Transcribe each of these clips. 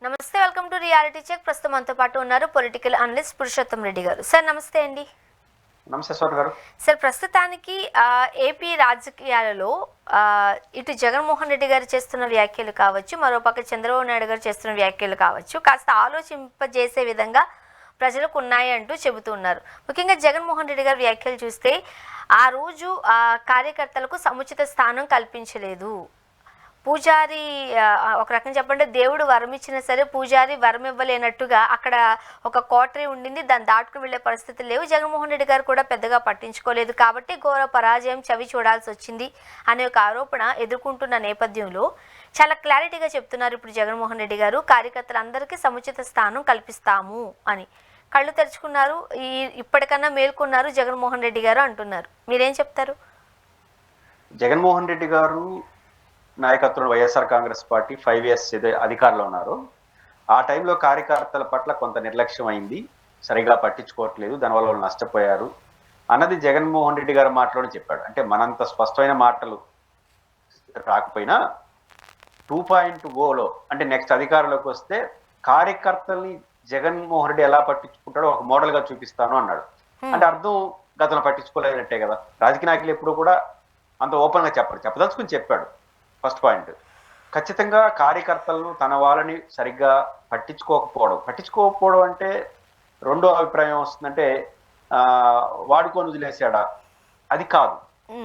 నమస్తే, welcome to reality check. ప్రస్తుతం మనతో పాటు ఉన్నారు పొలిటికల్ అనలిస్ట్ పురుషోత్తం రెడ్డి గారు. సార్ నమస్తే అండి. నమస్తే స్వర్ గారు. సార్, ప్రస్తుతానికి ఏపీ రాజకీయాలలో ఇటు జగన్మోహన్ రెడ్డి గారు చేస్తున్న వ్యాఖ్యలు కావచ్చు, మరోపక్క చంద్రబాబు నాయుడు గారు చేస్తున్న వ్యాఖ్యలు కావచ్చు, కాస్త ఆలోచింపజేసే విధంగా ప్రజలకు ఉన్నాయి అంటూ చెబుతున్నారు. ముఖ్యంగా జగన్మోహన్ రెడ్డి గారి వ్యాఖ్యలు చూస్తే ఆ రోజు కార్యకర్తలకు సముచిత స్థానం కల్పించలేదు. పూజారి ఒక రకం చెప్పంటే దేవుడు వరం ఇచ్చినా సరే పూజారి వరం ఇవ్వలేనట్టుగా అక్కడ ఒక కోటరీ ఉండింది, దాన్ని దాటుకుని వెళ్ళే పరిస్థితులు లేవు. జగన్మోహన్ రెడ్డి గారు కూడా పెద్దగా పట్టించుకోలేదు కాబట్టి ఘోర పరాజయం చవి చూడాల్సి వచ్చింది అనే ఒక ఆరోపణ ఎదుర్కొంటున్న నేపథ్యంలో చాలా క్లారిటీగా చెప్తున్నారు ఇప్పుడు జగన్మోహన్ రెడ్డి గారు, కార్యకర్తలందరికీ సముచిత స్థానం కల్పిస్తాము అని. కళ్ళు తెరుచుకున్నారు, ఇప్పటికన్నా మేల్కొన్నారు జగన్మోహన్ రెడ్డి గారు అంటున్నారు. మీరేం చెప్తారు? జగన్మోహన్ రెడ్డి గారు నాయకత్వంలో వైఎస్ఆర్ కాంగ్రెస్ పార్టీ 5 years అధికారంలో ఉన్నారు. ఆ టైంలో కార్యకర్తల పట్ల కొంత నిర్లక్ష్యం అయింది, సరిగా పట్టించుకోవట్లేదు, దానివల్ల వాళ్ళు నష్టపోయారు అన్నది జగన్మోహన్ రెడ్డి గారు మాటలోనే చెప్పాడు. అంటే మనంత స్పష్టమైన మాటలు రాకపోయినా 2.0లో అంటే నెక్స్ట్ అధికారంలోకి వస్తే కార్యకర్తల్ని జగన్మోహన్ రెడ్డి ఎలా పట్టించుకుంటాడో ఒక మోడల్ గా చూపిస్తాను అన్నాడు. అంటే అర్థం గతంలో పట్టించుకోలేదంటే కదా. రాజకీయ నాయకులు ఎప్పుడు కూడా అంత ఓపెన్ గా చెప్పదలుచుకుని చెప్పాడు. ఫస్ట్ పాయింట్, ఖచ్చితంగా కార్యకర్తలను తన వాళ్ళని సరిగ్గా పట్టించుకోకపోవడం అంటే రెండో అభిప్రాయం వస్తుందంటే వాడుకొని వదిలేసాడా, అది కాదు.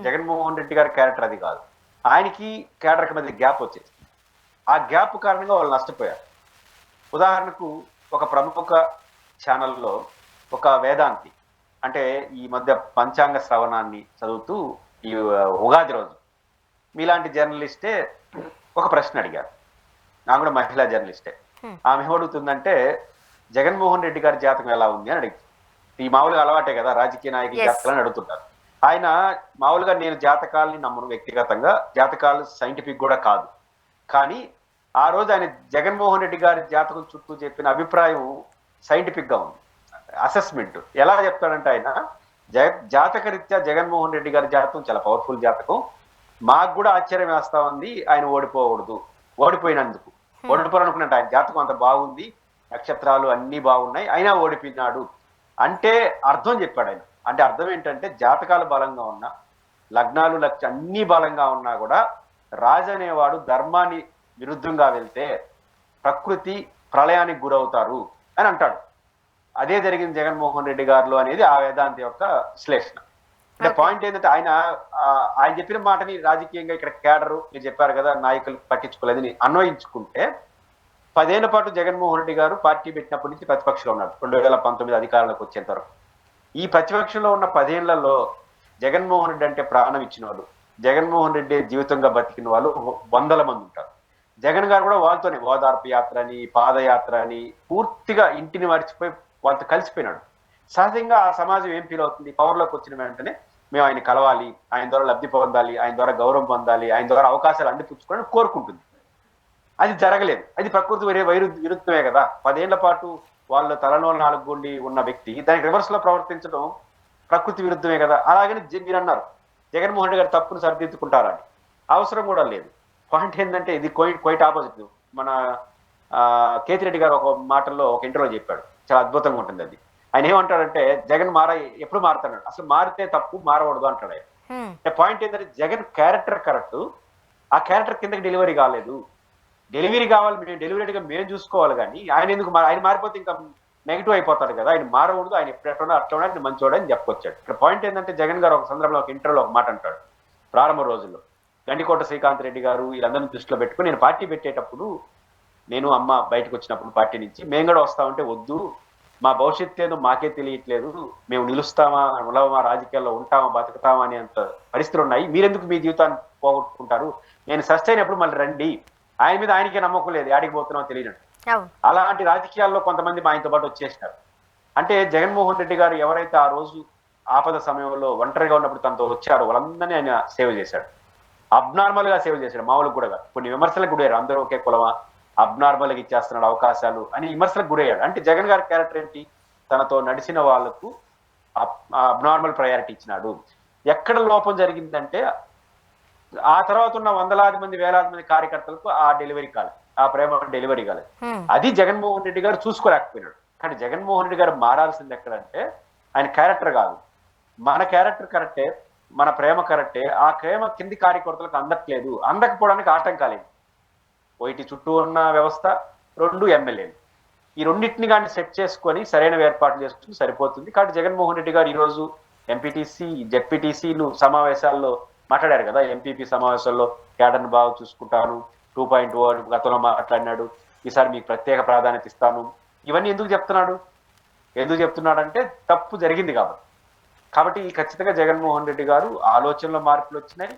జగన్మోహన్ రెడ్డి గారి క్యారెక్టర్ అది కాదు. ఆయనకి క్యారెక్టర్ మధ్య గ్యాప్ వచ్చేసి ఆ గ్యాప్ కారణంగా వాళ్ళు నష్టపోయారు. ఉదాహరణకు ఒక ప్రముఖ ఛానల్లో ఒక వేదాంతి అంటే ఈ మధ్య పంచాంగ శ్రవణాన్ని చదువుతూ ఈ ఉగాది రోజు మీలాంటి జర్నలిస్టే ఒక ప్రశ్న అడిగారు. నాకు కూడా మహిళా జర్నలిస్టే. ఆమె ఏమడుగుతుందంటే జగన్మోహన్ రెడ్డి గారి జాతకం ఎలా ఉంది అని అడిగింది. ఈ మామూలుగా అలవాటే కదా రాజకీయ నాయకుల జాతకాలని అడుగుతుంటారు. ఆయన మామూలుగా నేను జాతకాలని నమ్మను, వ్యక్తిగతంగా జాతకాలు సైంటిఫిక్ కూడా కాదు, కానీ ఆ రోజు ఆయన జగన్మోహన్ రెడ్డి గారి జాతకం చుట్టూ చెప్పిన అభిప్రాయం సైంటిఫిక్ గా ఉంది. అసెస్మెంట్ ఎలా చెప్తాడంటే ఆయన జాతక రీత్యా జగన్మోహన్ రెడ్డి గారి జాతకం చాలా పవర్ఫుల్ జాతకం, మాకు కూడా ఆశ్చర్యం వేస్తా ఉంది ఆయన ఓడిపోయినందుకు. ఓడిపోవాలనుకున్నట్టు ఆయన జాతకం అంత బాగుంది, నక్షత్రాలు అన్ని బాగున్నాయి, అయినా ఓడిపోయినాడు అంటే అర్థం చెప్పాడు ఆయన. అంటే అర్థం ఏంటంటే జాతకాలు బలంగా ఉన్నా, లగ్నాలు అన్ని బలంగా ఉన్నా కూడా రాజు అనేవాడు ధర్మాన్ని విరుద్ధంగా వెళ్తే ప్రకృతి ప్రళయానికి గురవుతారు అని అంటాడు. అదే జరిగింది జగన్మోహన్ రెడ్డి గారిలో అనేది ఆ వేదాంతి యొక్క విశ్లేషణ. అంటే పాయింట్ ఏంటంటే ఆయన చెప్పిన మాటని రాజకీయంగా ఇక్కడ కేడరు మీరు చెప్పారు కదా నాయకులు పట్టించుకోలేదని అన్వయించుకుంటే 10 ఏళ్ల పాటు జగన్మోహన్ రెడ్డి గారు పార్టీ పెట్టినప్పటి నుంచి ప్రతిపక్షంలో ఉన్నారు. 2019 అధికారంలోకి వచ్చేంత వరకు ఈ ప్రతిపక్షంలో ఉన్న 10 ఏళ్లలో జగన్మోహన్ రెడ్డి అంటే ప్రాణం ఇచ్చిన వాళ్ళు, జగన్మోహన్ రెడ్డి జీవితంగా బతికిన వాళ్ళు 100 మంది ఉంటారు. జగన్ గారు కూడా వాళ్ళతోనే ఓదార్పు యాత్ర అని పాదయాత్ర అని పూర్తిగా ఇంటిని మర్చిపోయి వాళ్ళతో కలిసిపోయినాడు. సహజంగా ఆ సమాజం ఏం ఫీల్ అవుతుంది, పవర్లోకి వచ్చిన వెంటనే మేము ఆయన కలవాలి, ఆయన ద్వారా లబ్ధి పొందాలి, ఆయన ద్వారా గౌరవం పొందాలి, ఆయన ద్వారా అవకాశాలు అందిపుచ్చుకోవాలని కోరుకుంటుంది. అది జరగలేదు. అది ప్రకృతి విరుద్ధమే కదా. 10 ఏళ్ల పాటు వాళ్ళ తలలో 4 గుండి ఉన్న వ్యక్తి దానికి రివర్స్ లో ప్రవర్తించడం ప్రకృతి విరుద్ధమే కదా. అలాగని మీరు అన్నారు జగన్మోహన్ రెడ్డి గారు తప్పును సరిదిద్దుకుంటారని, అవసరం కూడా లేదు. పాయింట్ ఏంటంటే ఇది క్వైట్ ఆపోజిట్. మన కేతిరెడ్డి గారు ఒక మాటల్లో ఒక ఇంటర్వ్యూలో చెప్పాడు, చాలా అద్భుతంగా ఉంటుంది అది. ఆయన ఏమంటాడంటే జగన్ ఎప్పుడు మారుతాడు, అసలు మారితే తప్పు మారకూడదు అంటాడు ఆయన. పాయింట్ ఏంటంటే జగన్ క్యారెక్టర్ కరెక్ట్, ఆ క్యారెక్టర్ కిందకి డెలివరీ కాలేదు. డెలివరీ కావాలి, మేము డెలివరీగా మేము చూసుకోవాలి, కానీ ఆయన మారిపోతే ఇంకా నెగిటివ్ అయిపోతాడు కదా. ఆయన మారకూడదు, ఆయన ఎప్పుడు అట్లా ఆయన మంచోడు అని చెప్పుకొచ్చాడు. ఇక్కడ పాయింట్ ఏంటంటే జగన్ గారు ఒక సందర్భంలో ఒక ఇంటర్వ్యూలో ఒక మాట అంటాడు. ప్రారంభ రోజుల్లో గండికోట శ్రీకాంత్ రెడ్డి గారు వీళ్ళందరినీ దృష్టిలో పెట్టుకుని నేను పార్టీ పెట్టేటప్పుడు, నేను అమ్మ బయటకు వచ్చినప్పుడు పార్టీ నుంచి మేము కూడా వస్తామంటే వద్దు, మా భవిష్యత్తు ఏదో మాకే తెలియట్లేదు, మేము నిలుస్తామా నిలవమా రాజకీయాల్లో ఉంటామా బతుకుతామా అని అంత పరిస్థితులు ఉన్నాయి, మీరెందుకు మీ జీవితాన్ని పోగొట్టుకుంటారు, నేను సస్ట్ అయినప్పుడు మళ్ళీ రండి. ఆయన మీద ఆయనకే నమ్మకం లేదు, ఆడికి పోతున్నామో తెలియనట్టు. అలాంటి రాజకీయాల్లో కొంతమంది మా ఆయనతో పాటు వచ్చేసినారు. అంటే జగన్మోహన్ రెడ్డి గారు ఎవరైతే ఆ రోజు ఆపద సమయంలో ఒంటరిగా ఉన్నప్పుడు తనతో వచ్చారో వాళ్ళందరినీ ఆయన సేవ్ చేశాడు. అబ్నార్మల్ గా సేవ్ చేశాడు, మామూలుగా కూడా కాదు. కొన్ని విమర్శలకు గురయ్యారు, అందరూ ఒకే కులమా, అబ్నార్మల్ గా ఇచ్చేస్తున్నాడు అవకాశాలు అని విమర్శలకు గురయ్యాడు. అంటే జగన్ గారి క్యారెక్టర్ ఏంటి, తనతో నడిచిన వాళ్లకు అబ్నార్మల్ ప్రయారిటీ ఇచ్చినాడు. ఎక్కడ లోపం జరిగిందంటే ఆ తర్వాత ఉన్న వందలాది మంది వేలాది మంది కార్యకర్తలకు ఆ డెలివరీ కాలేదు, ఆ ప్రేమ డెలివరీ కాలేదు. అది జగన్మోహన్ రెడ్డి గారు చూసుకోలేకపోయినాడు. కానీ జగన్మోహన్ రెడ్డి గారు మారాల్సింది ఎక్కడంటే ఆయన క్యారెక్టర్ కాదు, మన క్యారెక్టర్ కరెక్టే, మన ప్రేమ కరెక్టే, ఆ ప్రేమ కింది కార్యకర్తలకు అందట్లేదు, అందకపోవడానికి ఆటంకాలేదు. ఒకటి చుట్టూ ఉన్న వ్యవస్థ, రెండు ఎమ్మెల్యేలు, ఈ రెండింటిని కానీ సెట్ చేసుకొని సరైన ఏర్పాట్లు చేసుకుని సరిపోతుంది. కాబట్టి జగన్మోహన్ రెడ్డి గారు ఈరోజు ఎంపీటీసీ జెడ్పీటీసీలు సమావేశాల్లో మాట్లాడారు కదా, ఎంపీపీ సమావేశాల్లో క్యాడర్ని బాగా చూసుకుంటాను, 2.0 గతంలో మాట్లాడినాడు, ఈసారి మీకు ప్రత్యేక ప్రాధాన్యత ఇస్తాను. ఇవన్నీ ఎందుకు చెప్తున్నాడంటే తప్పు జరిగింది కాబట్టి ఖచ్చితంగా జగన్మోహన్ రెడ్డి గారు ఆలోచనలో మార్పులు వచ్చినాయి,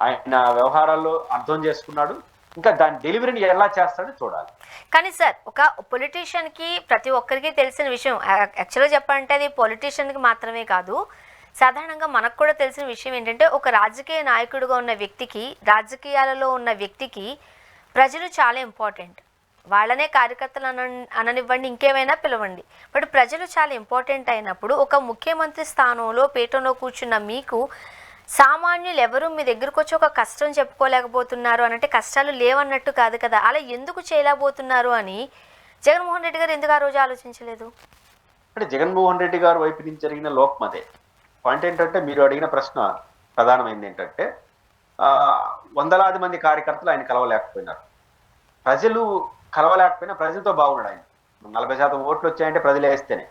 ఆయన వ్యవహారాల్లో అర్థం చేసుకున్నాడు. ఇంకా దాని డెలివరీని ఎలా చేస్తాడో చూడాలి. కానీ సార్, ఒక పొలిటీషియన్కి ప్రతి ఒక్కరికి తెలిసిన విషయం, యాక్చువల్గా చెప్పాలంటే అది పొలిటీషియన్కి మాత్రమే కాదు, సాధారణంగా మనకు కూడా తెలిసిన విషయం ఏంటంటే ఒక రాజకీయ నాయకుడిగా ఉన్న వ్యక్తికి, రాజకీయాలలో ఉన్న వ్యక్తికి ప్రజలు చాలా ఇంపార్టెంట్. వాళ్ళనే కార్యకర్తలు అననివ్వండి, ఇంకేమైనా పిలవండి, బట్ ప్రజలు చాలా ఇంపార్టెంట్ అయినప్పుడు ఒక ముఖ్యమంత్రి స్థానంలో పీఠంలో కూర్చున్న మీకు సామాన్యులు ఎవరు మీ దగ్గరకు వచ్చి ఒక కష్టం చెప్పుకోలేకపోతున్నారు అనంటే కష్టాలు లేవన్నట్టు కాదు కదా, అలా ఎందుకు చేయలేకపోతున్నారు అని జగన్మోహన్ రెడ్డి గారు ఎందుకు ఆ రోజు ఆలోచించలేదు? అంటే జగన్మోహన్ రెడ్డి గారు వైపు నుంచి జరిగిన లోపం అదే. పాయింట్ ఏంటంటే మీరు అడిగిన ప్రశ్న ప్రధానమైంది ఏంటంటే వందలాది మంది కార్యకర్తలు ఆయన కలవలేకపోయినారు. ప్రజలు కలవలేకపోయినా ప్రజలతో బాగున్నాడు ఆయన. 40% ఓట్లు వచ్చాయంటే ప్రజలు వేస్తేనే.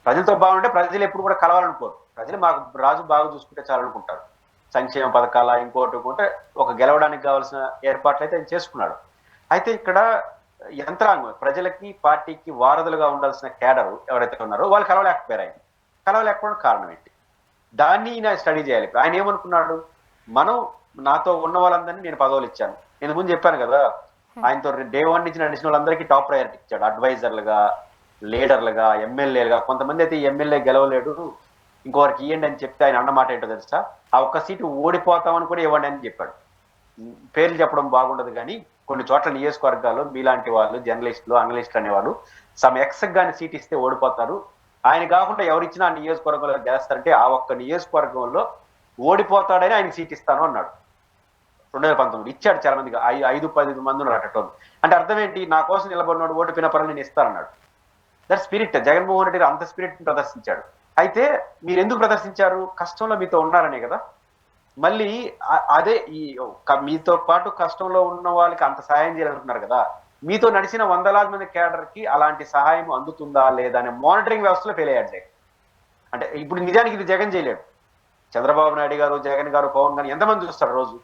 ప్రజలతో బాగుంటే ప్రజలు ఎప్పుడు కూడా కలవాలనుకోరు. ప్రజలు మాకు రాజు బాగా చూసుకుంటే చాలనుకుంటారు. సంక్షేమ పథకాల ఇంకోటి ఒక గెలవడానికి కావాల్సిన ఏర్పాట్లు అయితే ఆయన చేసుకున్నాడు. అయితే ఇక్కడ యంత్రాంగం, ప్రజలకి పార్టీకి వారధులుగా ఉండాల్సిన కేడరు ఎవరైతే ఉన్నారో వాళ్ళు కలవలేకపోయారు. ఆయన కలవలేకపోవడం కారణం ఏంటి, దాన్ని ఈయన స్టడీ చేయాలి. ఆయన ఏమనుకున్నాడు, నాతో ఉన్న వాళ్ళందరినీ నేను పదవులు ఇచ్చాను. నేను ముందు చెప్పాను కదా, ఆయనతో డే 1 నుంచి నడిచిన వాళ్ళందరికీ టాప్ ప్రయారిటీ ఇచ్చాడు. అడ్వైజర్లుగా, లీడర్లుగా, ఎమ్మెల్యేలుగా. కొంతమంది అయితే ఎమ్మెల్యే గెలవలేడు, ఇంకోరికి ఇవ్వండి అని చెప్తే ఆయన అన్నమాట ఏంటో తెలుసా, ఆ ఒక్క సీటు ఓడిపోతామని కూడా ఇవ్వండి అని చెప్పాడు. పేర్లు చెప్పడం బాగుండదు కానీ కొన్ని చోట్ల నియోజకవర్గాల్లో మీలాంటి వాళ్ళు, జర్నలిస్టులు, అనలిస్టులు అనేవాళ్ళు ఎక్స్కి కానీ సీట్ ఇస్తే ఓడిపోతారు, ఆయన కాకుండా ఎవరిచ్చినా ఆ నియోజకవర్గంలో గెలుస్తారంటే ఆ ఒక్క నియోజకవర్గంలో ఓడిపోతాడని ఆయన సీట్ ఇస్తాను అన్నాడు. 2019 ఇచ్చాడు. చాలా మందికి 5-10 మంది ఉన్నారు అటోళ్ళు. అంటే అర్థం ఏంటి, నా కోసం నిలబడినాడు, ఓడిపోయిన పనులు నేను ఇస్తానన్నాడు. That spirit. జగన్మోహన్ రెడ్డి అంత స్పిరిట్ ప్రదర్శించాడు. అయితే మీరు ఎందుకు ప్రదర్శించారు, కష్టంలో మీతో ఉన్నారనే కదా. మళ్ళీ అదే మీతో పాటు కష్టంలో ఉన్న వాళ్ళకి అంత సహాయం చేయాలనుకున్నారు కదా, మీతో నడిచిన వందలాది మంది క్యాడర్కి అలాంటి సహాయం అందుతుందా లేదా అనే మానిటరింగ్ వ్యవస్థలో ఫెయిల్ అయ్యాడు. అంటే ఇప్పుడు నిజానికి ఇది జగన్ చేయలేడు. చంద్రబాబు నాయుడు గారు, జగన్ గారు, పవన్ గారు ఎంతమంది చూస్తారు రోజు,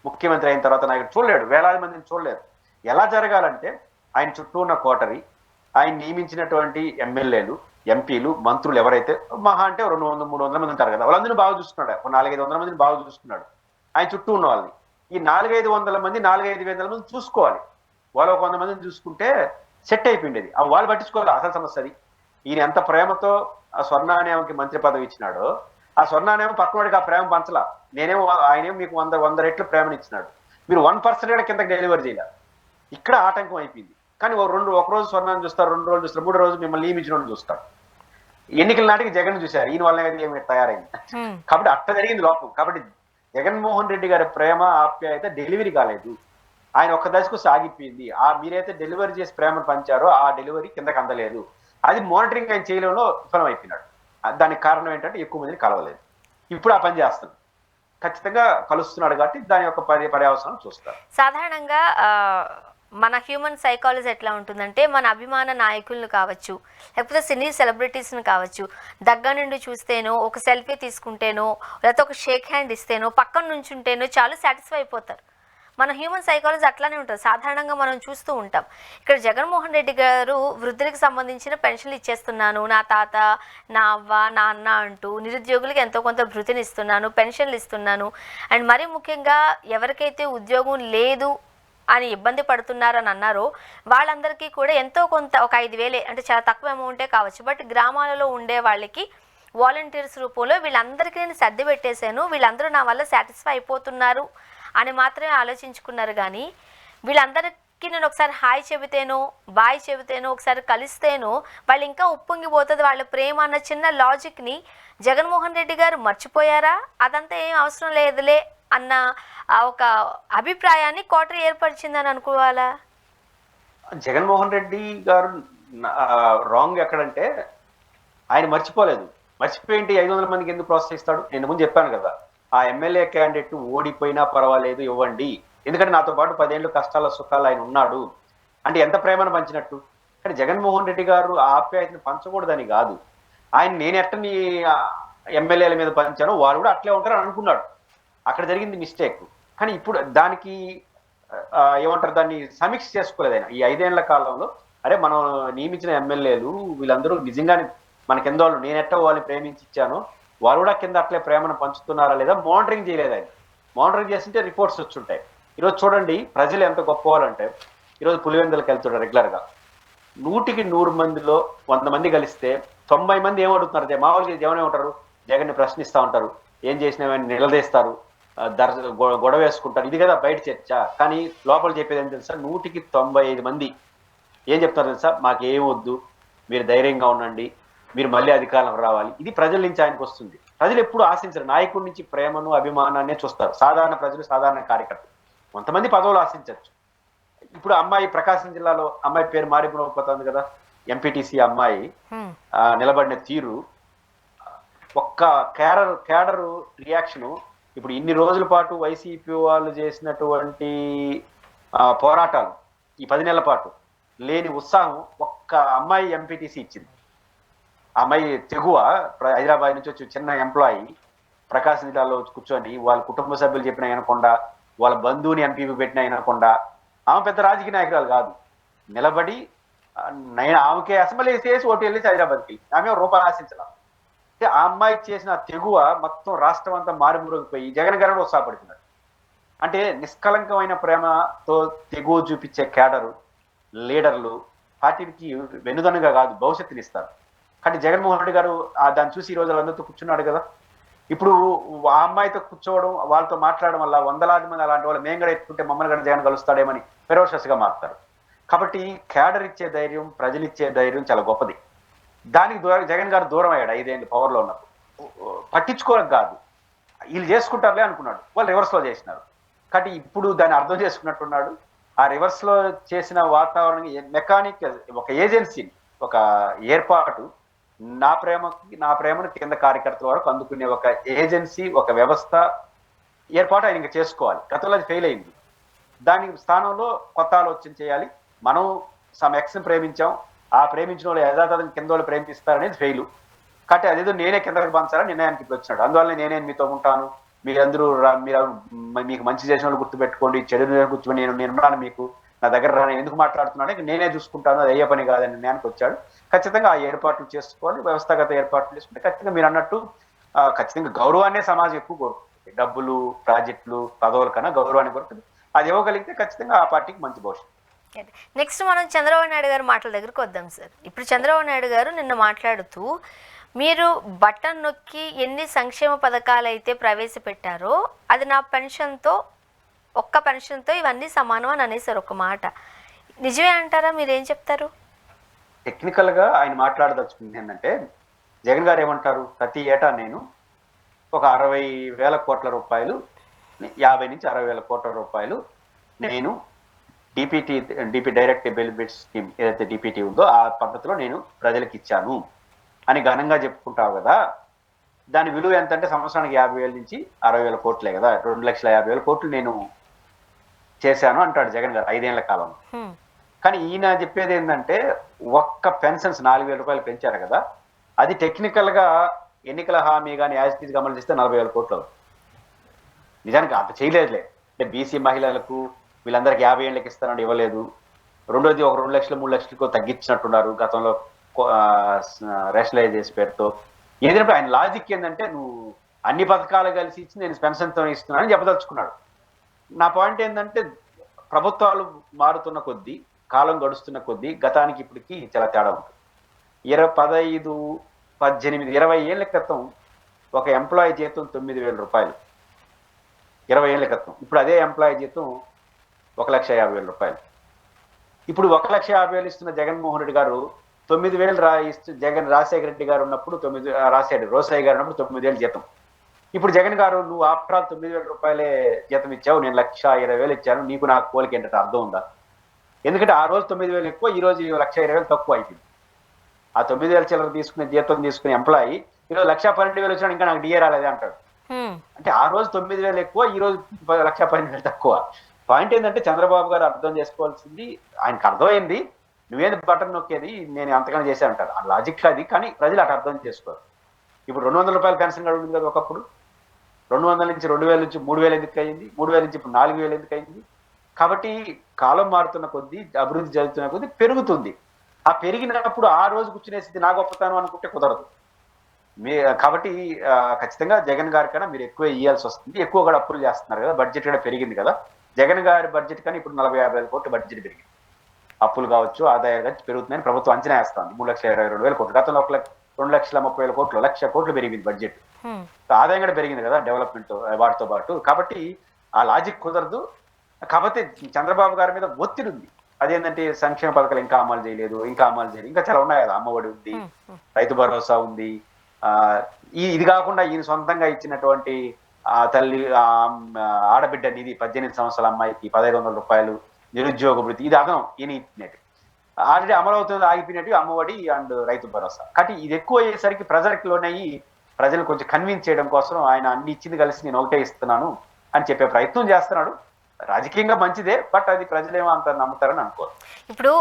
ముఖ్యమంత్రి అయిన తర్వాత నాయకుడు చూడలేడు, వేలాది మందిని చూడలేరు. ఎలా జరగాలంటే ఆయన చుట్టూ ఉన్న కోటరీ, ఆయన నియమించినటువంటి ఎమ్మెల్యేలు, ఎంపీలు, మంత్రులు ఎవరైతే మహా అంటే 200-300 మంది ఉంటారు కదా, వాళ్ళందరూ బాగా చూసుకున్నాడు. 400-500 మందిని బాగా చూసుకున్నాడు ఆయన చుట్టూ ఉన్న వాళ్ళని. ఈ 400-500 మంది 400-500 మంది చూసుకోవాలి. వాళ్ళు 100 మందిని చూసుకుంటే సెట్ అయిపోయింది. వాళ్ళు పట్టించుకోవాలి. అసలు సమస్య అది. ఈయన ఎంత ప్రేమతో ఆ స్వర్ణానేమకి మంత్రి పదవి ఇచ్చినాడో, ఆ స్వర్ణానేమో పక్కనవాడికి ఆ ప్రేమ పంచలా. ఆయనేమో మీకు 100 రెట్లు ప్రేమను ఇచ్చినాడు, మీరు 1% కిందకి డెలివరీ చేయలే. ఇక్కడ ఆటంకం అయిపోయింది. కానీ ఒక రోజు స్వర్ణాన్ని చూస్తారు, 2 రోజులు చూస్తారు, 3 రోజు మిమ్మల్ని నియమించిన చూస్తారు. ఎన్నికల నాటికి జగన్ చూశారు, ఈయన వల్ల ఏమి తయారైంది. కాబట్టి అట్ట జరిగింది లోపం. కాబట్టి జగన్మోహన్ రెడ్డి గారి ప్రేమ ఆప్యాయత డెలివరీ కాలేదు. ఆయన ఒక్క దశకు సాగిపోయింది. మీరైతే డెలివరీ చేసి ప్రేమను పంచారో ఆ డెలివరీ కిందకి అందలేదు. అది మానిటరింగ్ ఆయన చేయడంలో విఫలం అయిపోయినాడు. దానికి కారణం ఏంటంటే ఎక్కువ మందిని కలవలేదు. ఇప్పుడు ఆ పని చేస్తున్నాడు, ఖచ్చితంగా కలుస్తున్నాడు కాబట్టి దాని యొక్క పర్యవసనం చూస్తారు. సాధారణంగా మన హ్యూమన్ సైకాలజీ ఎట్లా ఉంటుందంటే, మన అభిమాన నాయకులను కావచ్చు, లేకపోతే సినీ సెలబ్రిటీస్ని కావచ్చు, దగ్గర నుండి చూస్తేనో, ఒక సెల్ఫీ తీసుకుంటేనో, లేకపోతే ఒక షేక్ హ్యాండ్ ఇస్తేనో, పక్కన నుంచి ఉంటేనో చాలు సాటిస్ఫై అయిపోతారు. మన హ్యూమన్ సైకాలజీ అట్లానే ఉంటుంది. సాధారణంగా మనం చూస్తూ ఉంటాం. ఇక్కడ జగన్మోహన్ రెడ్డి గారు వృద్ధులకు సంబంధించిన పెన్షన్లు ఇచ్చేస్తున్నాను, నా తాత, నా అవ్వ, నా అన్న అంటూ నిరుద్యోగులకు ఎంతో కొంత భృతిని ఇస్తున్నాను, పెన్షన్లు ఇస్తున్నాను. అండ్ మరీ ముఖ్యంగా ఎవరికైతే ఉద్యోగం లేదు అని ఇబ్బంది పడుతున్నారని అన్నారో వాళ్ళందరికీ కూడా ఎంతో కొంత, ఒక 5,000 అంటే చాలా తక్కువ అమౌంటే కావచ్చు, బట్ గ్రామాలలో ఉండే వాళ్ళకి వాలంటీర్స్ రూపంలో వీళ్ళందరికీ నేను సర్ది పెట్టేశాను, వీళ్ళందరూ నా వల్ల సాటిస్ఫై అయిపోతున్నారు అని మాత్రమే ఆలోచించుకున్నారు. కానీ వీళ్ళందరికీ నేను ఒకసారి హాయ్ చెబితేనో, బాయ్ చెబితేనో, ఒకసారి కలిస్తేనో వాళ్ళు ఇంకా ఉప్పొంగిపోతుంది వాళ్ళ ప్రేమ అన్న చిన్న లాజిక్ని జగన్మోహన్ రెడ్డి గారు మర్చిపోయారా? అదంతా ఏం అవసరం లేదులే అన్న ఆ ఒక అభిప్రాయాన్ని కోటరీ ఏర్పరిచిందని అనుకోవాలా? జగన్మోహన్ రెడ్డి గారు రాంగ్ ఎక్కడంటే ఆయన మర్చిపోలేదు. మర్చిపోయింటే 500 మందికి ఎందుకు ప్రోత్సహిస్తాడు? నేను ముందు చెప్పాను కదా, ఆ ఎమ్మెల్యే క్యాండిడేట్ ఓడిపోయినా పర్వాలేదు ఇవ్వండి, ఎందుకంటే నాతో పాటు 10 ఏళ్ళు కష్టాల సుఖాలు ఆయన ఉన్నాడు అంటే ఎంత ప్రేమను పంచినట్టు. కానీ జగన్మోహన్ రెడ్డి గారు ఆ ఆప్యాయతను పంచకూడదని కాదు, ఆయన నేను ఎట్టని ఎమ్మెల్యేల మీద పంచానో వాళ్ళు కూడా అట్లే ఉంటారని అనుకున్నాడు. అక్కడ జరిగింది మిస్టేక్. కానీ ఇప్పుడు దానికి ఏమంటారు, దాన్ని సమీక్ష చేసుకోలేదు ఆయన ఈ 5 ఏళ్ల కాలంలో. అరే మనం నియమించిన ఎమ్మెల్యేలు వీళ్ళందరూ నిజంగానే మన కింద వాళ్ళు నేనెట్ట వాళ్ళని ప్రేమించి ఇచ్చాను, వాళ్ళు కూడా కింద అట్లే ప్రేమను పంచుతున్నారా లేదా మానిటరింగ్ చేయలేదు ఆయన. మానిటరింగ్ చేస్తుంటే రిపోర్ట్స్ వచ్చుంటాయి. ఈరోజు చూడండి ప్రజలు ఎంత గొప్ప వాళ్ళంటే, ఈరోజు పులివెందులకు వెళ్తుంటారు రెగ్యులర్గా, 100కి 100 మందిలో 100 మంది కలిస్తే 90 మంది ఏమడుగుతున్నారు? మామూలుగా ఏమనే ఉంటారు, జగన్ని ప్రశ్నిస్తూ ఉంటారు, ఏం చేసినామని నిలదీస్తారు, గొడవ వేసుకుంటారు. ఇది కదా బయట చర్చ. కానీ లోపల చెప్పేది ఏం తెలుసా, 100కి 95 మంది ఏం చెప్తారు తెలుసా, మాకేం వద్దు, మీరు ధైర్యంగా ఉండండి, మీరు మళ్ళీ అధికారం రావాలి. ఇది ప్రజల నుంచి ఆయనకు వస్తుంది. ప్రజలు ఎప్పుడు ఆశించరు, నాయకుడి నుంచి ప్రేమను అభిమానాన్ని చూస్తారు. సాధారణ ప్రజలు, సాధారణ కార్యకర్తలు, కొంతమంది పదవులు ఆశించవచ్చు. ఇప్పుడు అమ్మాయి ప్రకాశం జిల్లాలో అమ్మాయి పేరు మారిపోతుంది కదా, ఎంపీటీసీ అమ్మాయి నిలబడిన తీరు, ఒక్క కేడరు రియాక్షను. ఇప్పుడు ఇన్ని రోజుల పాటు వైసీపీ వాళ్ళు చేసినటువంటి పోరాటాలు, ఈ 10 నెలల పాటు లేని ఉత్సాహం ఒక్క అమ్మాయి ఎంపీటీసీ ఇచ్చింది. అమ్మాయి తెగువ హైదరాబాద్ నుంచి వచ్చి చిన్న ఎంప్లాయీ ప్రకాశం జిల్లాలో కూర్చొని వాళ్ళ కుటుంబ సభ్యులు చెప్పిన వినకుండా, వాళ్ళ బంధువుని ఎంపీపీ పెట్టిన వినకుండా, ఆమె పెద్ద రాజకీయ నాయకురాలు కాదు, నిలబడి ఆమెకే అసెంబ్లీ చేసి ఓటు వెళ్ళేసి హైదరాబాద్కి, ఆమె రూపాయలు ఆశించాల. అంటే ఆ అమ్మాయికి చేసిన తెగువ మొత్తం రాష్ట్రం అంతా మారుమూరుకుపోయి జగన్ గారు ఉత్సాహపడుతున్నారు. అంటే నిష్కలంకమైన ప్రేమతో తెగువ చూపించే కేడరు లీడర్లు పార్టీకి వెనుదనుగా కాదు భవిష్యత్తునిస్తారు. కానీ జగన్మోహన్ రెడ్డి గారు దాన్ని చూసి ఈ రోజు అందరితో కూర్చున్నాడు కదా. ఇప్పుడు ఆ అమ్మాయితో కూర్చోవడం, వాళ్ళతో మాట్లాడడం వల్ల 100,000 మంది అలాంటి వాళ్ళు మేము కూడా ఎత్తుకుంటే మమ్మల్ని కూడా జగన్ కలుస్తాడేమని ఫెరోషస్ గా మారుతారు. కాబట్టి కేడర్ ఇచ్చే ధైర్యం, ప్రజలు ఇచ్చే ధైర్యం చాలా గొప్పది. దానికి జగన్ గారు దూరం అయ్యాడు 5 ఏళ్ళు పవర్లో ఉన్నప్పుడు. పట్టించుకోవడం కాదు, వీళ్ళు చేసుకుంటారులే అనుకున్నాడు, వాళ్ళు రివర్స్ లో చేసినారు. కాబట్టి ఇప్పుడు దాన్ని అర్థం చేసుకున్నట్టున్నాడు. ఆ రివర్స్ లో చేసిన వాతావరణం మెకానిక్, ఒక ఏజెన్సీ, ఒక ఏర్పాటు, నా ప్రేమను కింద కార్యకర్తల వరకు అందుకునే ఒక ఏజెన్సీ, ఒక వ్యవస్థ ఏర్పాటు ఆయన ఇంకా చేసుకోవాలి. గతంలో అది ఫెయిల్ అయింది. దాని స్థానంలో కొత్త ఆలోచన చేయాలి. మనం సమ్ ఎక్స్ని ప్రేమించాం, ఆ ప్రేమించిన వాళ్ళు యథాతథం కింద వాళ్ళు ప్రేమిస్తారనేది ఫెయిల్. కాబట్టి అదేదో నేనే కిందకి పంచాలని నిర్ణయానికి ఇప్పుడు వచ్చినాడు. అందువల్ల నేనే మీతో ఉంటాను, మీరందరూ మీకు మంచి చేసిన వాళ్ళు గుర్తుపెట్టుకోండి, చెడు కూర్చొని నేను మీకు నా దగ్గర రాని ఎందుకు మాట్లాడుతున్నాడు, నేనే చూసుకుంటాను, అది అయ్యే పని కాదని నిర్ణయానికి వచ్చాడు. ఖచ్చితంగా ఆ ఏర్పాట్లు చేసుకోవాలి, వ్యవస్థాగత ఏర్పాట్లు చేసుకుంటే ఖచ్చితంగా మీరు అన్నట్టు ఖచ్చితంగా గౌరవాన్నే సమాజం ఎక్కువ కోరుకుంటుంది. డబ్బులు, ప్రాజెక్టులు, పదవుల కన్నా గౌరవాన్ని కోరుతుంది. అది ఇవ్వగలిగితే ఖచ్చితంగా ఆ పార్టీకి మంచి భవిష్యత్తు. నెక్స్ట్ మనం చంద్రబాబు నాయుడు గారు మాటల దగ్గరకు వద్దాం సార్. ఇప్పుడు చంద్రబాబు నాయుడు గారు నిన్న మాట్లాడుతూ, మీరు బటన్ నొక్కి ఎన్ని సంక్షేమ పథకాలు అయితే ప్రవేశపెట్టారో అది నా పెన్షన్తో, ఒక్క పెన్షన్తో ఇవన్నీ సమానం అని అనేసారు ఒక మాట. నిజమే అంటారా? మీరేం చెప్తారు? టెక్నికల్ గా ఆయన మాట్లాడదలుచుకుంది ఏంటంటే, జగన్ గారు ఏమంటారు, ప్రతి ఏటా నేను ఒక 60,000 కోట్ల రూపాయలు, 50 నుంచి 60,000 కోట్ల రూపాయలు నేను డిపి డైరెక్ట్ బెనిఫిట్ స్కీమ్ ఏదైతే డిపిటీ ఉందో ఆ పద్ధతిలో నేను ప్రజలకు ఇచ్చాను అని ఘనంగా చెప్పుకుంటావు కదా. దాని విలువ ఎంత అంటే సంవత్సరానికి 50,000 నుంచి 60,000 కోట్లే కదా, 2,50,000 కోట్లు నేను చేశాను అంటాడు జగన్ గారు 5 ఏళ్ల కాలంలో. కానీ ఈయన చెప్పేది ఏంటంటే, ఒక్క పెన్షన్స్ 4,000 రూపాయలు పెంచారు కదా, అది టెక్నికల్ గా ఎన్నికల హామీ కానీ యాజ్ టీజ్ అమలు చేస్తే 40,000 కోట్లు. నిజానికి అంత చేయలేదులే. అంటే బీసీ మహిళలకు వీళ్ళందరికీ 50 ఏళ్ళకి ఇస్తానని ఇవ్వలేదు. రెండోది ఒక 2 లక్షలు 3 లక్షలకు తగ్గించినట్టున్నారు గతంలో రేషనలైజ్ చేసే పేరుతో. ఏదైనా ఆయన లాజిక్ ఏంటంటే, నువ్వు అన్ని పథకాలు కలిసి ఇచ్చి నేను పెన్షన్తో ఇస్తున్నానని చెప్పదలుచుకున్నాడు. నా పాయింట్ ఏంటంటే, ప్రభుత్వాలు మారుతున్న కొద్దీ, కాలం గడుస్తున్న కొద్దీ గతానికి ఇప్పటికి చాలా తేడా ఉంటుంది. 15, 18, 20 ఏళ్ల క్రితం ఒక ఎంప్లాయీ జీతం 9,000 రూపాయలు 20 ఏళ్ల క్రితం. ఇప్పుడు అదే ఎంప్లాయీ జీతం 1,50,000 రూపాయలు. ఇప్పుడు 1,50,000 ఇస్తున్న జగన్మోహన్ రెడ్డి గారు 9,000 ఇస్తూ రాజశేఖర రెడ్డి గారు ఉన్నప్పుడు రాశాడు, రోసయ్య గారు ఉన్నప్పుడు 9,000 జీతం. ఇప్పుడు జగన్ గారు నువ్వు ఆఫ్టర్ ఆల్ 9,000 రూపాయలే జీతం ఇచ్చావు, నేను 1,20,000 ఇచ్చాను, నీకు నాకు పోలిక ఏంటంటే అర్థం ఉందా? ఎందుకంటే ఆ రోజు 9,000 ఎక్కువ, ఈ రోజు 1,20,000 తక్కువ అయిపోయింది. ఆ 9,000 చిల్లర తీసుకునే జీతం తీసుకునే ఎంప్లాయీ ఈరోజు 1,12,000 వచ్చినా ఇంకా నాకు డిఏ రాలేదే అంటాడు. అంటే ఆ రోజు 9,000 ఎక్కువ, ఈ రోజు 1,12,000 తక్కువ. పాయింట్ ఏంటంటే చంద్రబాబు గారు అర్థం చేసుకోవాల్సింది, ఆయనకు అర్థమైంది, నువ్వేది బటన్ నొక్కేది నేను అంతగానే చేశాను అంటారు. ఆ లాజిక్ అది, కానీ ప్రజలు అటు అర్థం చేసుకోరు. ఇప్పుడు 200 రూపాయల పెన్షన్ కూడా ఉంది కదా, ఒకప్పుడు 200 నుంచి 2,000 నుంచి 3,000 ఎందుకు అయింది, 3,000 నుంచి ఇప్పుడు 4,000 ఎందుకు అయింది? కాబట్టి కాలం మారుతున్న కొద్దీ, అభివృద్ధి జరుగుతున్న కొద్దీ పెరుగుతుంది. ఆ పెరిగినప్పుడు ఆ రోజు కూర్చునేసి నా గొప్పతనం అనుకుంటే కుదరదు. కాబట్టి ఖచ్చితంగా జగన్ గారి కన్నా మీరు ఎక్కువ ఇవ్వాల్సి వస్తుంది. ఎక్కువ కూడా అప్పులు చేస్తున్నారు కదా, బడ్జెట్ కూడా పెరిగింది కదా. జగన్ గారి బడ్జెట్ కానీ ఇప్పుడు 40-50 కోట్లు బడ్జెట్ పెరిగింది. అప్పులు కావచ్చు, ఆదాయాలు కావచ్చు పెరుగుతుందని ప్రభుత్వం అంచనా వేస్తుంది. 3,22,000 కోట్లు, గతంలో 2,30,000 కోట్లు, 1,00,000 కోట్లు పెరిగింది బడ్జెట్. ఆదాయం కూడా పెరిగింది కదా డెవలప్మెంట్ వాటితో పాటు. కాబట్టి ఆ లాజిక్ కుదరదు. కాబట్టి చంద్రబాబు గారి మీద ఒత్తిడి ఉంది. అదేంటంటే సంక్షేమ పథకాలు ఇంకా అమలు చేయలేదు, ఇంకా అమలు చేయలేదు, ఇంకా చాలా ఉన్నాయి కదా. అమ్మఒడి ఉంది, రైతు భరోసా ఉంది. ఇది కాకుండా ఈయన సొంతంగా ఇచ్చినటువంటి తల్లి ఆడబిడ్డ నిధి 18 సంవత్సరాల అమ్మాయికి 1,500 రూపాయలు నిరుద్యోగ వృత్తి, ఇది అదనం ఈయన ఇచ్చినట్టు ఆల్రెడీ అమలు అవుతుంది, ఆగిపోయినట్టు అమ్మఒడి అండ్ రైతు భరోసా. కాబట్టి ఇది ఎక్కువ అయ్యేసరికి ప్రజలకు లోనయ్యి ప్రజలు కొంచెం కన్విన్స్ చేయడం కోసం ఆయన అన్ని ఇచ్చింది కలిసి నేను ఒకటే ఇస్తున్నాను అని చెప్పే ప్రయత్నం చేస్తున్నాడు. రాజకీయంగా మంచిదే, బట్ అది ప్రజలేమో అంత నమ్ముతారని అనుకోరు. ఇప్పుడు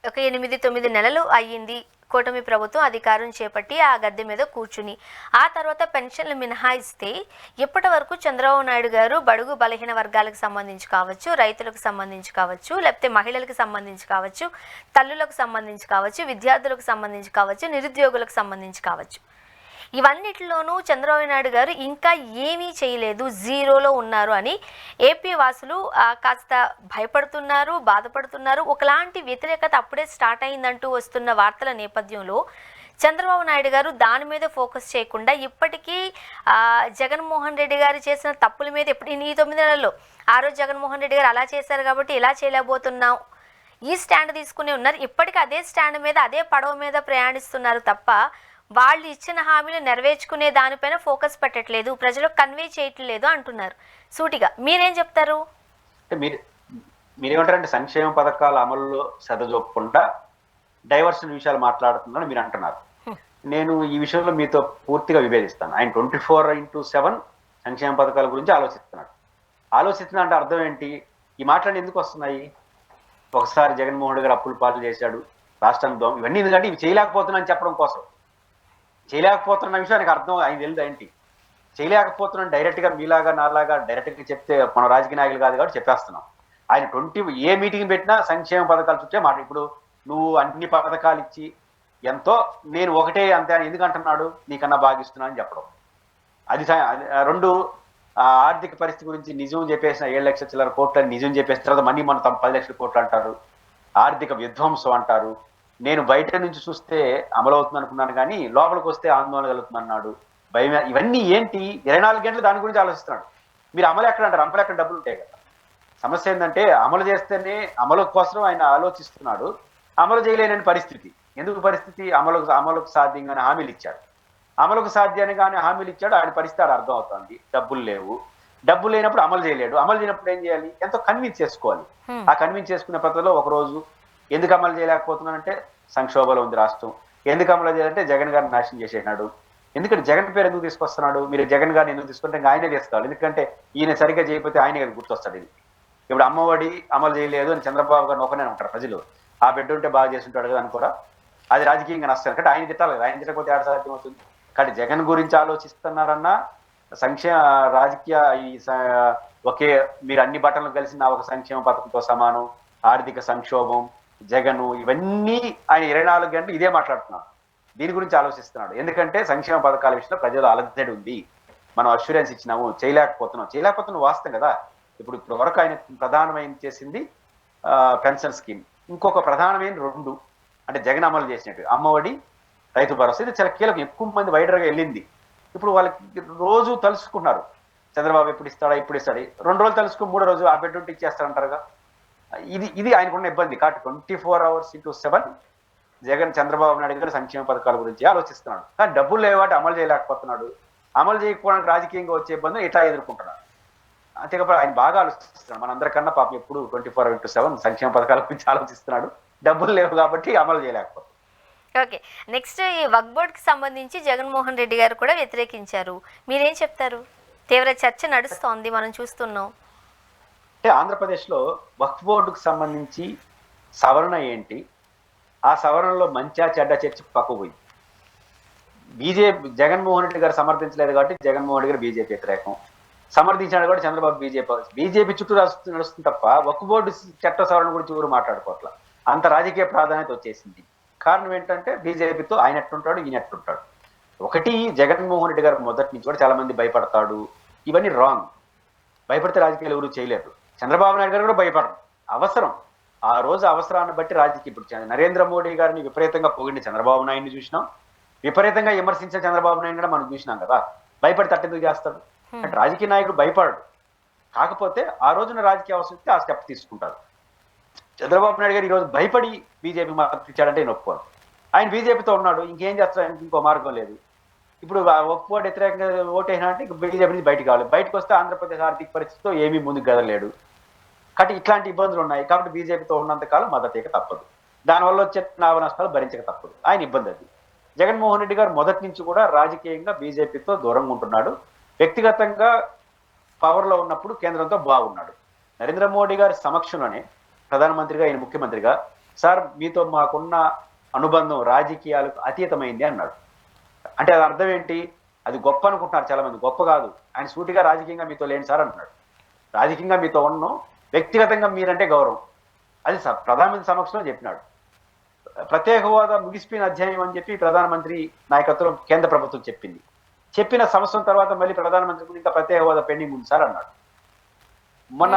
ఒక 8-9 నెలలు అయ్యింది కూటమి ప్రభుత్వం అధికారం చేపట్టి ఆ గద్దె మీద కూర్చుని, ఆ తర్వాత పెన్షన్లు మినహాయిస్తే ఇప్పటి వరకు చంద్రబాబు నాయుడు గారు బడుగు బలహీన వర్గాలకు సంబంధించి కావచ్చు, రైతులకు సంబంధించి కావచ్చు, లేకపోతే మహిళలకు సంబంధించి కావచ్చు, తల్లులకు సంబంధించి కావచ్చు, విద్యార్థులకు సంబంధించి కావచ్చు, నిరుద్యోగులకు సంబంధించి కావచ్చు, ఇవన్నిటిలోనూ చంద్రబాబు నాయుడు గారు ఇంకా ఏమీ చేయలేదు, జీరోలో ఉన్నారు అని ఏపీ వాసులు కాస్త భయపడుతున్నారు, బాధపడుతున్నారు. ఒకలాంటి వ్యతిరేకత అప్పుడే స్టార్ట్ అయిందంటూ వస్తున్న వార్తల నేపథ్యంలో చంద్రబాబు నాయుడు గారు దాని మీద ఫోకస్ చేయకుండా ఇప్పటికీ జగన్మోహన్ రెడ్డి గారు చేసిన తప్పుల మీద ఎప్పుడు ఈ 9 నెలల్లో ఆ రోజు జగన్మోహన్ రెడ్డి గారు అలా చేశారు కాబట్టి ఇలా చేయలేకపోతున్నాం ఈ స్టాండ్ తీసుకునే ఉన్నారు. ఇప్పటికీ అదే స్టాండ్ మీద, అదే పడవ మీద ప్రయాణిస్తున్నారు తప్ప వాళ్ళు ఇచ్చిన హామీలు నెరవేర్చుకునే దానిపైన ఫోకస్ పెట్టట్లేదు, ప్రజలకు కన్వే చేయట్లేదు అంటున్నారు. సూటిగా మీరేం చెప్తారు? మీరేమంటారంటే సంక్షేమ పథకాల అమలులో శ్రద్ధ చూపకుండా డైవర్షన్ విషయాలు మాట్లాడుతున్నారని మీరు అంటున్నారు. నేను ఈ విషయంలో మీతో పూర్తిగా విభేదిస్తాను. ఆయన 24/7 సంక్షేమ పథకాల గురించి ఆలోచిస్తున్నా అంటే అర్థం ఏంటి? ఈ మాటలు ఎందుకు వస్తున్నాయి? ఒకసారి జగన్మోహన్ గారు అప్పులు పాలు చేశాడు, రాష్ట్రాన్ని ఇవన్నీ ఎందుకంటే ఇవి చేయలేకపోతున్నా అని చెప్పడం కోసం. చేయలేకపోతున్న విషయానికి అర్థం ఆయన తెలియదు ఏంటి? చేయలేకపోతున్నాను డైరెక్ట్ గా మీలాగా నాలాగా డైరెక్ట్ గా చెప్తే మన రాజకీయ నాయకులు కాదు కాబట్టి చెప్పేస్తున్నాం. ఆయన ఏ మీటింగ్ పెట్టినా సంక్షేమ పథకాలు చుట్టే మాట. ఇప్పుడు నువ్వు అన్ని పథకాలు ఇచ్చి ఎంతో, నేను ఒకటే అంతే అని ఎందుకు అంటున్నాడు? నీకన్నా భాగిస్తున్నా అని చెప్పడం. అది 2 ఆర్థిక పరిస్థితి గురించి నిజం చెప్పేసిన 7 లక్షల చిల్లర కోట్లు అని నిజం చెప్పేసిన తర్వాత మళ్ళీ మన 10 లక్షల కోట్లు అంటారు, ఆర్థిక విధ్వంసం అంటారు. నేను బయట నుంచి చూస్తే అమలవుతుంది అనుకున్నాను కానీ లోపలికి వస్తే ఆందోళన కలుగుతుందన్నాడు, భయం. ఇవన్నీ ఏంటి? 24 గంటలు దాని గురించి ఆలోచిస్తున్నాడు. మీరు అమలు ఎక్కడ అంటారు? అమలు ఎక్కడ డబ్బులు ఉంటాయి కదా. సమస్య ఏంటంటే అమలు చేస్తేనే అమలు కోసం ఆయన ఆలోచిస్తున్నాడు, అమలు చేయలేని పరిస్థితి. ఎందుకు పరిస్థితి? అమలుకు సాధ్యంగానే హామీలు ఇచ్చాడు, అమలుకు సాధ్యాన్ని హామీలు ఇచ్చాడు, ఆయన పరిస్థితి అర్థం అవుతుంది. డబ్బులు లేవు, డబ్బులు లేనప్పుడు అమలు చేయలేడు, అమలు చేయనప్పుడు ఏం చేయాలి? ఎంతో కన్విన్స్ చేసుకోవాలి. ఆ కన్విన్స్ చేసుకునే పద్ధతిలో ఒకరోజు ఎందుకు అమలు చేయలేకపోతున్నానంటే సంక్షోభంలో ఉంది రాష్ట్రం, ఎందుకు అమలు చేయాలంటే జగన్ గారిని నాశనం చేసేనాడు. ఎందుకంటే జగన్ పేరు ఎందుకు తీసుకొస్తున్నాడు? మీరు జగన్ గారిని ఎందుకు తీసుకుంటే ఆయనే తీసుకోవాలి. ఎందుకంటే ఈయన సరిగ్గా చేయకపోతే ఆయనే కదా గుర్తొస్తాడు. ఇది ఇప్పుడు అమ్మఒడి అమలు చేయలేదు అని చంద్రబాబు గారిని ఒకనే ఉంటారు ప్రజలు. ఆ బిడ్డ ఉంటే బాగా చేస్తుంటాడు కదా అనుకోరా? అది రాజకీయంగా నష్టం. అంటే ఆయన తిట్టాలి కదా, ఆయన తిట్టకపోతే ఆడ సాధ్యం అవుతుంది. కానీ జగన్ గురించి ఆలోచిస్తున్నారన్నా రాజకీయ ఒకే మీరు అన్ని బట్టలు కలిసి నా ఒక సంక్షేమ పథకంతో సమానం, ఆర్థిక సంక్షోభం, జగన్, ఇవన్నీ ఆయన 24 గంటలు ఇదే మాట్లాడుతున్నారు. దీని గురించి ఆలోచిస్తున్నాడు. ఎందుకంటే సంక్షేమ పథకాల విషయంలో ప్రజలు అలజడి ఉంది, మనం అష్యూరెన్స్ ఇచ్చినాము, చేయలేకపోతున్నాం వాస్తవం కదా. ఇప్పుడు వరకు ఆయన ప్రధానమైన చేసింది పెన్షన్ స్కీమ్, ఇంకొక ప్రధానమైన 2 అంటే జగన్ అమలు చేసినట్టు అమ్మఒడి, రైతు భరోసా. ఇది చాలా కీలకం, ఎక్కువ మంది వైడర్గా వెళ్ళింది. ఇప్పుడు వాళ్ళకి రోజు తలుసుకున్నారు, చంద్రబాబు ఎప్పుడు ఇస్తాడా, 2 రోజులు తలుసుకుని 3వ రోజు ఆ బిడ్డ ఉంటే ఇచ్చేస్తారంటారుగా. ఇది ఆయనకున్న ఇబ్బంది. కాబట్టి 24 hours into 7 జగన్ చంద్రబాబు నాయుడు గారు సంక్షేమ పథకాల గురించి ఆలోచిస్తున్నాడు. కానీ డబ్బులు లేవాటి అమలు చేయలేకపోతున్నాడు. అమలు చేయకపోవడానికి రాజకీయంగా వచ్చే ఇబ్బందులు ఇట్లా ఎదుర్కొంటున్నారు. అంతేకాదు ఆయన బాగా ఆలోచిస్తున్నాడు. మనందరికన్నా పాపం ఎప్పుడు 24/7 సంక్షేమ పథకాల గురించి ఆలోచిస్తున్నాడు. డబ్బులు లేవు కాబట్టి అమలు చేయలేకపోతున్నాడు. ఓకే, నెక్స్ట్ ఈ వక్ఫ్ బోర్డుకి సంబంధించి జగన్మోహన్ రెడ్డి గారు కూడా వ్యతిరేకించారు. మీరేం చెప్తారు? తీవ్ర చర్చ నడుస్తోంది, మనం చూస్తున్నాం. అంటే ఆంధ్రప్రదేశ్లో వక్ఫ్ బోర్డుకు సంబంధించి సవరణ ఏంటి, ఆ సవరణలో మంచా చెడ్డ చర్చ పక్కకు పోయి బీజేపీ జగన్మోహన్ రెడ్డి గారు సమర్థించలేదు కాబట్టి జగన్మోహన్ రెడ్డి గారు బీజేపీ వ్యతిరేకం, సమర్థించాడు కూడా చంద్రబాబు బీజేపీ చుట్టూ నడుస్తుంది తప్ప వక్ఫ్ బోర్డు చట్ట సవరణ గురించి ఎవరు మాట్లాడుకోవట్ల. అంత రాజకీయ ప్రాధాన్యత వచ్చేసింది. కారణం ఏంటంటే బీజేపీతో ఆయన ఎట్టుంటాడు, ఈయన ఎట్టుంటాడు. ఒకటి, జగన్మోహన్ రెడ్డి గారు మొదటి నుంచి కూడా చాలా మంది భయపడతాడు, ఇవన్నీ రాంగ్. భయపడితే రాజకీయాలు ఎవరు చేయలేరు. చంద్రబాబు నాయుడు గారు కూడా భయపడరు. అవసరం, ఆ రోజు అవసరాన్ని బట్టి రాజకీయ. ఇప్పుడు నరేంద్ర మోడీ గారిని విపరీతంగా పొగిడిన చంద్రబాబు నాయుడిని చూసినాం, విపరీతంగా విమర్శించిన చంద్రబాబు నాయుడు కూడా మనం చూసినాం కదా. భయపడి తట్టెందుకు చేస్తాడు అంటే రాజకీయ నాయకుడు భయపడడు. కాకపోతే ఆ రోజున రాజకీయ అవసరం వస్తే ఆ స్టెప్ తీసుకుంటారు. చంద్రబాబు నాయుడు గారు ఈరోజు భయపడి బీజేపీ మద్దతు ఇచ్చాడంటే నేను ఒప్పుకోను. ఆయన బీజేపీతో ఉన్నాడు, ఇంకేం చేస్తాడు, ఇంకో మార్గం లేదు. ఇప్పుడు వక్ఫ్ బోర్డు వ్యతిరేకంగా ఓటేసినా అంటే బీజేపీ నుంచి బయటకు కావాలి. బయటకు వస్తే ఆంధ్రప్రదేశ్ ఆర్థిక పరిస్థితితో ఏమీ ముందుకు కదలేడు. కాబట్టి ఇట్లాంటి ఇబ్బందులు ఉన్నాయి. కాబట్టి బీజేపీతో ఉన్నంత కాలం మద్దతు ఇక తప్పదు. దానివల్ల వచ్చే లాభ నష్టాలు భరించక తప్పదు. ఆయన ఇబ్బంది అది. జగన్మోహన్ రెడ్డి గారు మొదటి నుంచి కూడా రాజకీయంగా బీజేపీతో దూరంగా ఉంటున్నాడు. వ్యక్తిగతంగా పవర్లో ఉన్నప్పుడు కేంద్రంతో బాగున్నాడు. నరేంద్ర మోడీ గారి సమక్షంలోనే ప్రధానమంత్రిగా, ఆయన ముఖ్యమంత్రిగా, సార్ మీతో మాకున్న అనుబంధం రాజకీయాలకు అతీతమైంది అన్నాడు. అంటే అది అర్థం ఏంటి? అది గొప్ప అనుకుంటున్నారు చాలా మంది. గొప్ప కాదు. ఆయన సూటిగా రాజకీయంగా మీతో లేని సార్ అంటున్నాడు. రాజకీయంగా మీతో ఉన్నాం, వ్యక్తిగతంగా మీరంటే గౌరవం. అది ప్రధానమంత్రి సమక్షంలో చెప్పినాడు. ప్రత్యేక హోదా ముగిసిపోయిన అధ్యాయం అని చెప్పి ప్రధానమంత్రి నాయకత్వం కేంద్ర ప్రభుత్వం చెప్పింది. చెప్పిన సంవత్సరం తర్వాత మళ్ళీ ప్రధానమంత్రి ఇంకా ప్రత్యేక హోదా పెండింగ్ ఉంది సార్ అన్నాడు. మొన్న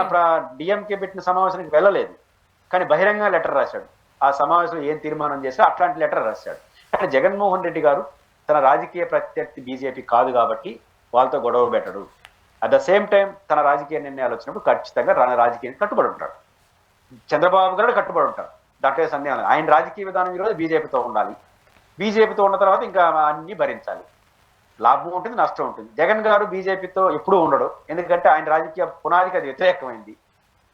డిఎంకే పెట్టిన సమావేశానికి వెళ్ళలేదు, కానీ బహిరంగ లెటర్ రాశాడు. ఆ సమావేశంలో ఏం తీర్మానం చేస్తే అట్లాంటి లెటర్ రాశాడు. కానీ జగన్మోహన్ రెడ్డి గారు తన రాజకీయ ప్రత్యర్థి బీజేపీ కాదు కాబట్టి వాళ్ళతో గొడవ పెట్టడు. అట్ ద సేమ్ టైం తన రాజకీయ నిర్ణయాలు వచ్చినప్పుడు ఖచ్చితంగా రాజకీయానికి కట్టుబడి ఉంటాడు. చంద్రబాబు గారు కట్టుబడి ఉంటారు, దాంట్లో సందేహం. ఆయన రాజకీయ విధానం ఈరోజు బీజేపీతో ఉండాలి. బీజేపీతో ఉన్న తర్వాత ఇంకా అన్ని భరించాలి. లాభం ఉంటుంది, నష్టం ఉంటుంది. జగన్ గారు బీజేపీతో ఎప్పుడూ ఉండడు, ఎందుకంటే ఆయన రాజకీయ పునాదికి అది వ్యతిరేకమైంది.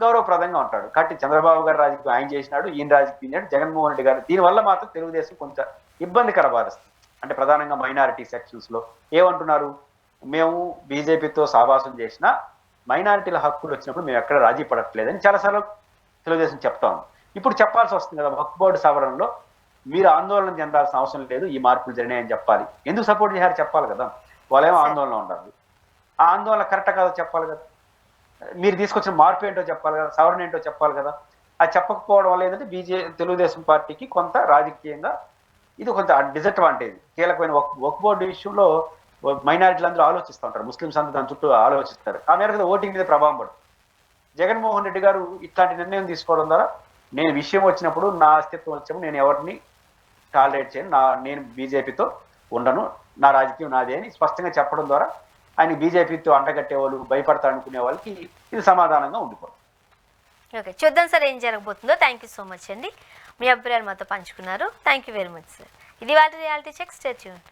గౌరవప్రదంగా ఉంటాడు. కాబట్టి చంద్రబాబు గారు రాజకీయం ఆయన చేసినాడు, ఈయన రాజకీయం చేసినాడు, జగన్మోహన్ రెడ్డి గారు. దీనివల్ల మాత్రం తెలుగుదేశం కొంచెం ఇబ్బందికర పరిస్థితి. అంటే ప్రధానంగా మైనారిటీ సెక్షన్స్ లో ఏమంటున్నారు, మేము బీజేపీతో సావాసం చేసినా మైనారిటీల హక్కులు వచ్చినప్పుడు మేము ఎక్కడ రాజీ పడట్లేదని చాలాసార్లు తెలుగుదేశం చెప్తా ఉంది. ఇప్పుడు చెప్పాల్సి వస్తుంది కదా, వక్ఫ్ బోర్డు సవరణలో మీరు ఆందోళన చెందాల్సిన అవసరం లేదు, ఈ మార్పులు జరిగినాయని చెప్పాలి. ఎందుకు సపోర్ట్ చేశారు చెప్పాలి కదా. వాళ్ళేమో ఆందోళన ఉండాలి, ఆ ఆందోళన కరెక్ట్ కాదో చెప్పాలి కదా. మీరు తీసుకొచ్చిన మార్పు ఏంటో చెప్పాలి కదా, సవరణ ఏంటో చెప్పాలి కదా. అది చెప్పకపోవడం వల్ల ఏంటంటే తెలుగుదేశం పార్టీకి కొంత రాజకీయంగా ఇది కొంత డిసడ్వాంటేజ్. కీలకమైన వక్ఫ్ బోర్డు విషయంలో మైనారిటీలు అందరూ ఆలోచిస్తూ ఉంటారు, ముస్లింస్ అందరూ దాని చుట్టూ ఆలోచిస్తారు. ఆ మేరకు ఓటింగ్ మీద ప్రభావం పడుతుంది. జగన్మోహన్ రెడ్డి గారు ఇట్లాంటి నిర్ణయం తీసుకోవడం ద్వారా నేను విషయం వచ్చినప్పుడు, నా అస్తిత్వం వచ్చినప్పుడు నేను ఎవరిని టాలరేట్ చేయను, నేను బీజేపీతో ఉండను, నా రాజకీయం నాదే అని స్పష్టంగా చెప్పడం ద్వారా ఆయన బీజేపీతో అంటగట్టే వాళ్ళు, భయపడతారనుకునే వాళ్ళకి ఇది సమాధానంగా ఉండిపోతుంది. ఓకే, చూద్దాం సార్ ఏం జరగబోతుందో. థ్యాంక్ యూ సో మచ్ అండి, మీ అభిప్రాయాలు మాతో పంచుకున్నారు. Thank you very much sir. ఇది వాళ్ళ రియాలిటీ చెక్. Stay tuned.